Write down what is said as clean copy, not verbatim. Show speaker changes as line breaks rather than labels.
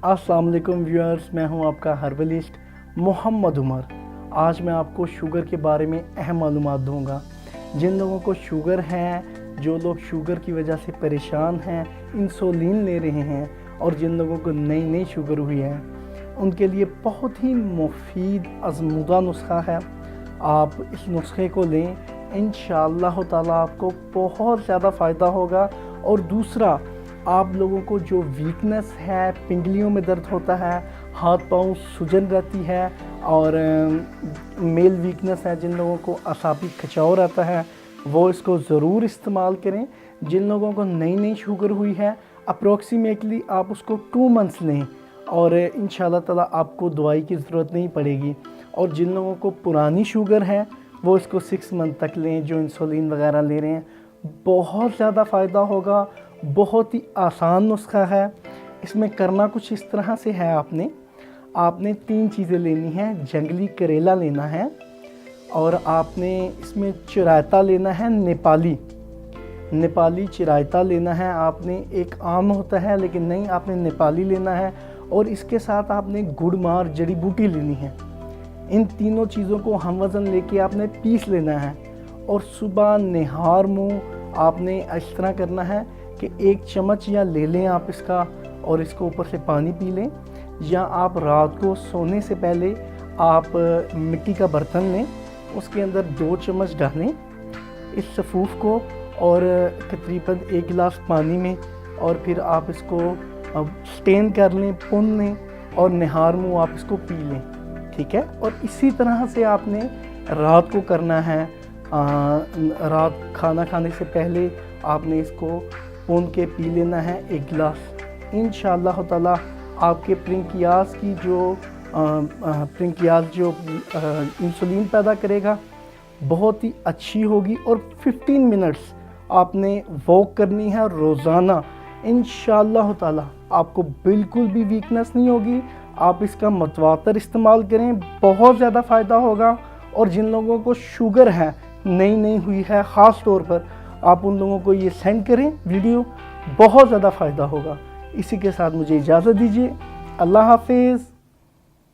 अस्सलाम वालेकुम व्यूअर्स, मैं हूं आपका हर्बलिस्ट मोहम्मद उमर। आज मैं आपको शुगर के बारे में अहम मालूमात दूंगा। जिन लोगों को शुगर है, जो लोग शुगर की वजह से परेशान हैं, इंसुलिन ले रहे हैं, और जिन लोगों को नई नई शुगर हुई है, उनके लिए बहुत ही मुफीद आज़मूदा नुस्खा है। आप इस नुस्खे को लें, इंशाअल्लाह ताला आपको बहुत ज़्यादा फ़ायदा होगा। और दूसरा, आप लोगों को जो वीकनेस है, पिंगलियों में दर्द होता है, हाथ पाँव सूजन रहती है, और मेल वीकनेस है, जिन लोगों को असाबी खिंचाव रहता है, वो इसको ज़रूर इस्तेमाल करें। जिन लोगों को नई नई शुगर हुई है, अप्रोक्सीमेटली आप उसको 2 मंथ्स लें और इंशाअल्लाह ताला आपको दवाई की ज़रूरत नहीं पड़ेगी। और जिन लोगों को पुरानी शुगर है, वो इसको 6 मंथ तक लें, जो इंसुलिन वगैरह ले रहे हैं। बहुत ज़्यादा फ़ायदा होगा। बहुत ही आसान नुस्खा है। इसमें करना कुछ इस तरह से है, आपने 3 चीज़ें लेनी हैं। जंगली करेला लेना है, और आपने इसमें चिरायता लेना है, नेपाली चिरायता लेना है। आपने एक आम होता है, लेकिन नहीं, आपने नेपाली लेना है। और इसके साथ आपने गुड़मार जड़ी बूटी लेनी है। इन तीनों चीज़ों को हम वज़न लेके आपने पीस लेना है। और सुबह निहार मुँह आपने इस तरह करना है कि 1 चम्मच या ले लें आप इसका, और इसको ऊपर से पानी पी लें। या आप रात को सोने से पहले आप मिट्टी का बर्तन लें, उसके अंदर 2 चम्मच डालें इस सफ़ूफ को, और तकरीबन 1 गिलास पानी में, और फिर आप इसको स्टेन कर लें, पुन लें, और निहार मुँह आप इसको पी लें। ठीक है। और इसी तरह से आपने रात को करना है। रात खाना खाने से पहले आपने इसको पुन के पी लेना है 1 गिलास। इंशाअल्लाह ताला आपके प्रिंकियाज जो इंसुलिन पैदा करेगा, बहुत ही अच्छी होगी। और 15 मिनट्स आपने वॉक करनी है रोज़ाना। इंशाअल्लाह ताला आपको बिल्कुल भी वीकनेस नहीं होगी। आप इसका मतवातर इस्तेमाल करें, बहुत ज़्यादा फ़ायदा होगा। और जिन लोगों को शुगर है, नई हुई है, ख़ास तौर पर आप उन लोगों को ये सेंड करें वीडियो, बहुत ज़्यादा फ़ायदा होगा। इसी के साथ मुझे इजाज़त दीजिए। अल्लाह हाफिज़।